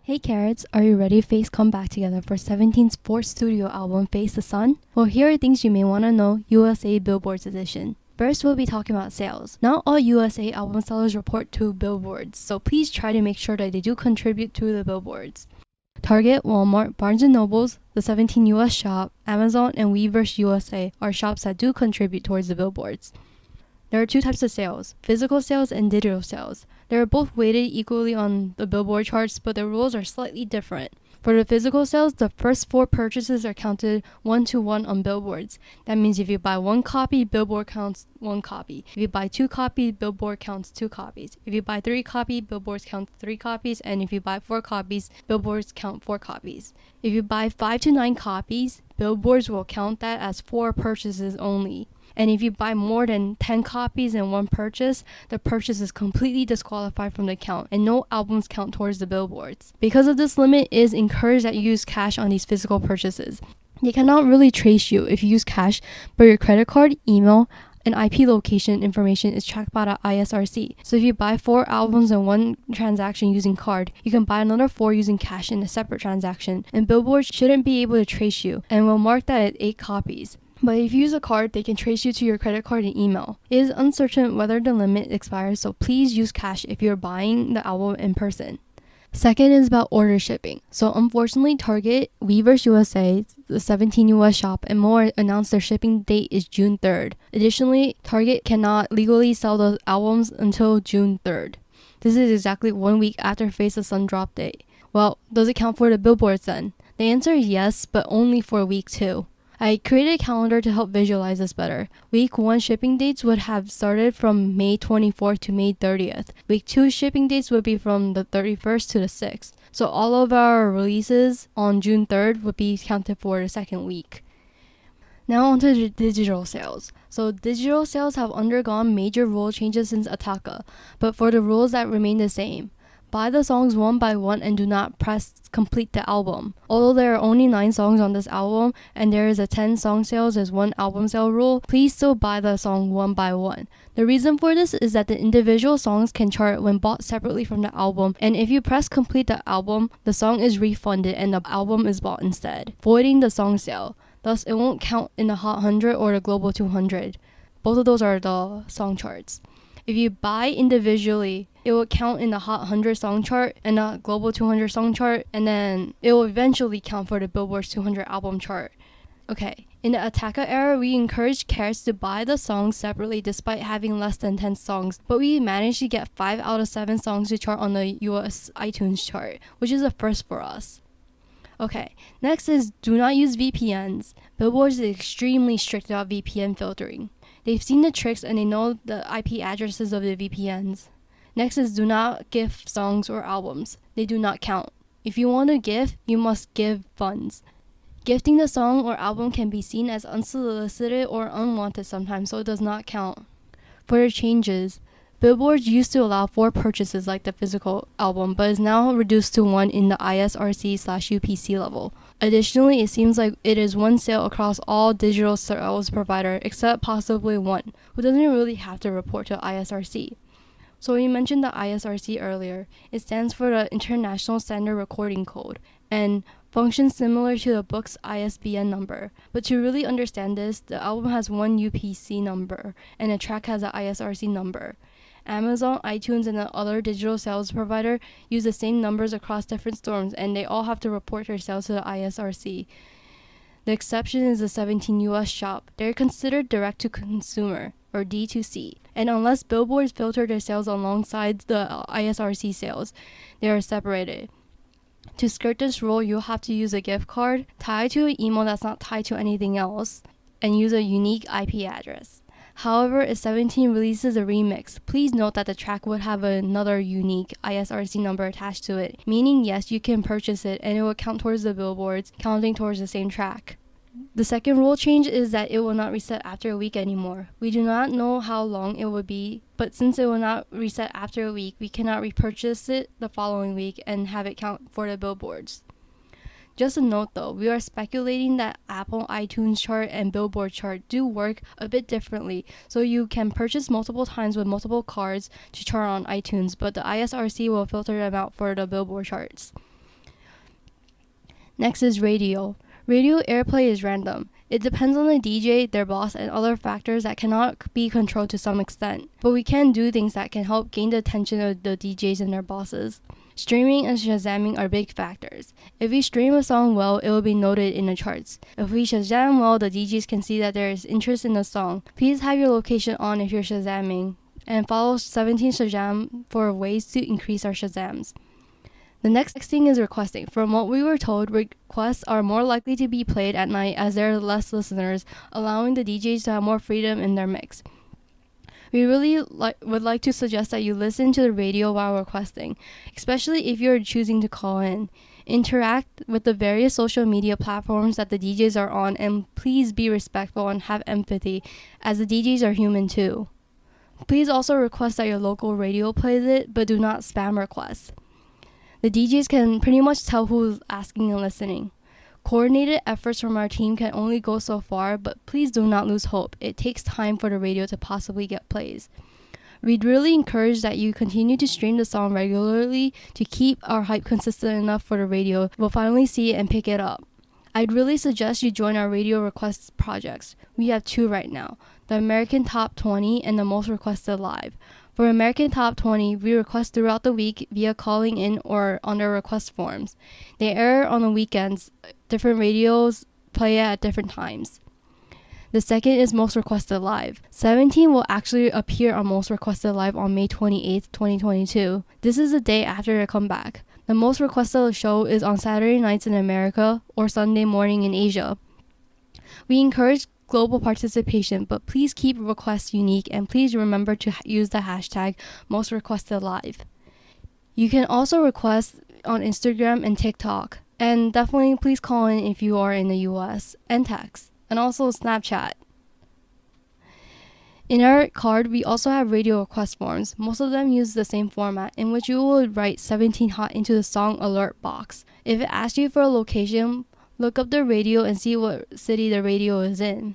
Hey Carrots, are you ready to face come back together for 17's fourth studio album, Face the Sun? Well, here are things you may want to know, USA Billboard's edition. First, we'll be talking about sales. Not all USA album sellers report to billboards, so please try to make sure that they do contribute to the billboards. Target, Walmart, Barnes & Nobles, the 17 US shop, Amazon, and Weverse USA are shops that do contribute towards the billboards. There are two types of sales, physical sales and digital sales. They are both weighted equally on the Billboard charts, but the rules are slightly different. For the physical sales, the first 4 purchases are counted 1-to-1 on billboards. That means if you buy 1 copy, Billboard counts 1 copy. If you buy 2 copies, Billboard counts 2 copies. If you buy 3 copies, Billboards count 3 copies. And if you buy 4 copies, Billboards count 4 copies. If you buy 5 to 9 copies, Billboards will count that as 4 purchases only. And if you buy more than 10 copies in one purchase, the purchase is completely disqualified from the count, and no albums count towards the billboards. Because of this limit, it is encouraged that you use cash on these physical purchases. They cannot really trace you if you use cash, but your credit card, email, and IP location information is tracked by the ISRC. So if you buy 4 albums in one transaction using card, you can buy another 4 using cash in a separate transaction, and billboards shouldn't be able to trace you and will mark that at 8 copies. But if you use a card, they can trace you to your credit card and email. It is uncertain whether the limit expires, so please use cash if you're buying the album in person. Second is about order shipping. So unfortunately, Target, Weverse USA, the 17 US shop, and more announced their shipping date is June 3rd. Additionally, Target cannot legally sell the albums until June 3rd. This is exactly 1 week after Face the Sun drop date. Well, does it count for the billboards then? The answer is yes, but only for week 2. I created a calendar to help visualize this better. Week 1 shipping dates would have started from May 24th to May 30th. Week 2 shipping dates would be from the 31st to the 6th. So all of our releases on June 3rd would be counted for the second week. Now onto the digital sales. So digital sales have undergone major rule changes since Ataka, but for the rules that remain the same. Buy the songs one by one and do not press complete the album. Although there are only 9 songs on this album and there is a 10 song sales as 1 album sale rule, please still buy the song one by one. The reason for this is that the individual songs can chart when bought separately from the album, and if you press complete the album, the song is refunded and the album is bought instead, voiding the song sale. Thus, it won't count in the Hot 100 or the Global 200. Both of those are the song charts. If you buy individually, it will count in the Hot 100 song chart and the Global 200 song chart, and then it will eventually count for the Billboard 200 album chart. Okay, in the Ataka era, we encouraged Carrots to buy the songs separately despite having less than 10 songs, but we managed to get 5 out of 7 songs to chart on the US iTunes chart, which is a first for us. Okay, next is do not use VPNs. Billboard is extremely strict about VPN filtering. They've seen the tricks and they know the IP addresses of the VPNs. Next is do not gift songs or albums. They do not count. If you want to gift, you must give funds. Gifting the song or album can be seen as unsolicited or unwanted sometimes, so it does not count. For the changes, Billboard used to allow 4 purchases like the physical album, but is now reduced to 1 in the ISRC/UPC level. Additionally, it seems like it is 1 sale across all digital sales provider except possibly 1, who doesn't really have to report to ISRC. So we mentioned the ISRC earlier. It stands for the International Standard Recording Code and functions similar to the book's ISBN number. But to really understand this, the album has 1 UPC number and the track has an ISRC number. Amazon, iTunes, and the other digital sales provider use the same numbers across different stores, and they all have to report their sales to the ISRC. The exception is the 17 US shop. They're considered direct-to-consumer, or D2C, and unless billboards filter their sales alongside the ISRC sales, they are separated. To skirt this rule, you'll have to use a gift card tied to an email that's not tied to anything else, and use a unique IP address. However, if 17 releases a remix, please note that the track would have another unique ISRC number attached to it, meaning yes, you can purchase it and it will count towards the billboards, counting towards the same track. The second rule change is that it will not reset after a week anymore. We do not know how long it would be, but since it will not reset after a week, we cannot repurchase it the following week and have it count for the billboards. Just a note though, we are speculating that Apple iTunes chart and Billboard chart do work a bit differently, so you can purchase multiple times with multiple cards to chart on iTunes, but the ISRC will filter them out for the Billboard charts. Next is radio. Radio airplay is random. It depends on the DJ, their boss, and other factors that cannot be controlled to some extent. But we can do things that can help gain the attention of the DJs and their bosses. Streaming and Shazamming are big factors. If we stream a song well, it will be noted in the charts. If we Shazam well, the DJs can see that there is interest in the song. Please have your location on if you're Shazamming, and follow 17 Shazam for ways to increase our Shazams. The next thing is requesting. From what we were told, requests are more likely to be played at night as there are less listeners, allowing the DJs to have more freedom in their mix. We really would like to suggest that you listen to the radio while requesting, especially if you're choosing to call in. Interact with the various social media platforms that the DJs are on, and please be respectful and have empathy, as the DJs are human too. Please also request that your local radio plays it, but do not spam requests. The DJs can pretty much tell who's asking and listening. Coordinated efforts from our team can only go so far, but please do not lose hope. It takes time for the radio to possibly get plays. We'd really encourage that you continue to stream the song regularly to keep our hype consistent enough for the radio. We'll finally see it and pick it up. I'd really suggest you join our radio requests projects. We have 2 right now, the American Top 20 and the Most Requested Live. For American Top 20, we request throughout the week via calling in or on their request forms. They air on the weekends. Different radios play it at different times. The second is Most Requested Live. 17 will actually appear on Most Requested Live on May 28th, 2022. This is the day after their comeback. The Most Requested show is on Saturday nights in America or Sunday morning in Asia. We encourage global participation, but please keep requests unique and please remember to use the hashtag #MostRequestedLive. You can also request on Instagram and TikTok, and definitely please call in if you are in the US, and text, and also Snapchat. In our card, we also have radio request forms. Most of them use the same format, in which you will write 17 hot into the song alert box. If it asks you for a location, look up the radio and see what city the radio is in.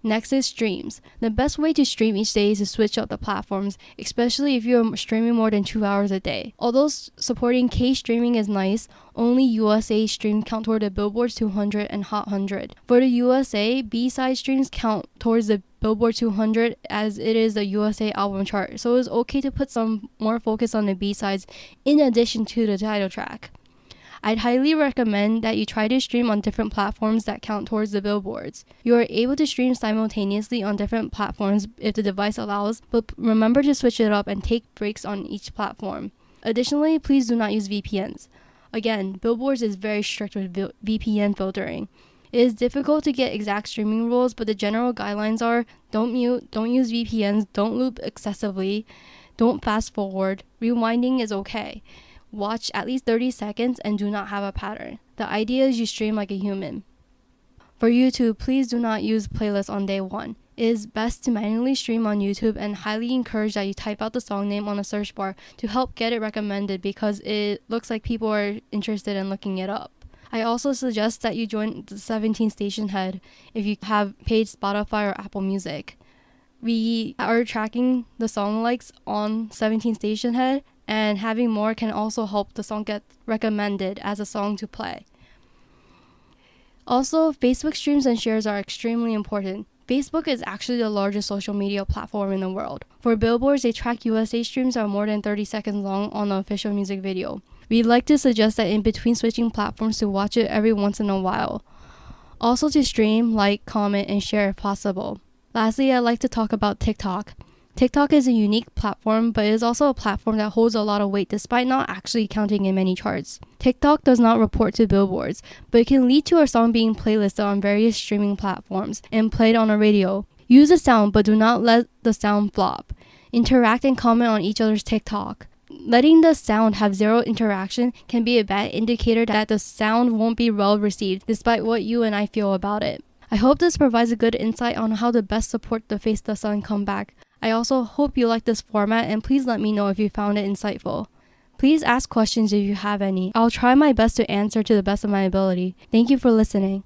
Next is streams. The best way to stream each day is to switch up the platforms, especially if you're streaming more than 2 hours a day. Although supporting K streaming is nice, only USA streams count toward the Billboard 200 and Hot 100. For the USA, B-side streams count towards the Billboard 200 as it is the USA album chart, so it's okay to put some more focus on the B-sides in addition to the title track. I'd highly recommend that you try to stream on different platforms that count towards the billboards. You are able to stream simultaneously on different platforms if the device allows, but remember to switch it up and take breaks on each platform. Additionally, please do not use VPNs. Again, Billboards is very strict with VPN filtering. It is difficult to get exact streaming rules, but the general guidelines are don't mute, don't use VPNs, don't loop excessively, don't fast forward, rewinding is okay. Watch at least 30 seconds and do not have a pattern. The idea is you stream like a human. For YouTube, please do not use playlists on day 1. It is best to manually stream on YouTube and highly encourage that you type out the song name on the search bar to help get it recommended because it looks like people are interested in looking it up. I also suggest that you join the 17 Station Head if you have paid Spotify or Apple Music. We are tracking the song likes on 17 Station Head, and having more can also help the song get recommended as a song to play. Also, Facebook streams and shares are extremely important. Facebook is actually the largest social media platform in the world. For billboards, they track USA streams are more than 30 seconds long on the official music video. We'd like to suggest that in between switching platforms to watch it every once in a while. Also to stream, like, comment, and share if possible. Lastly, I'd like to talk about TikTok. TikTok is a unique platform, but it is also a platform that holds a lot of weight despite not actually counting in many charts. TikTok does not report to billboards, but it can lead to a song being playlisted on various streaming platforms and played on a radio. Use the sound, but do not let the sound flop. Interact and comment on each other's TikTok. Letting the sound have zero interaction can be a bad indicator that the sound won't be well received despite what you and I feel about it. I hope this provides a good insight on how to best support the Face the Sun comeback. I also hope you like this format, and please let me know if you found it insightful. Please ask questions if you have any. I'll try my best to answer to the best of my ability. Thank you for listening.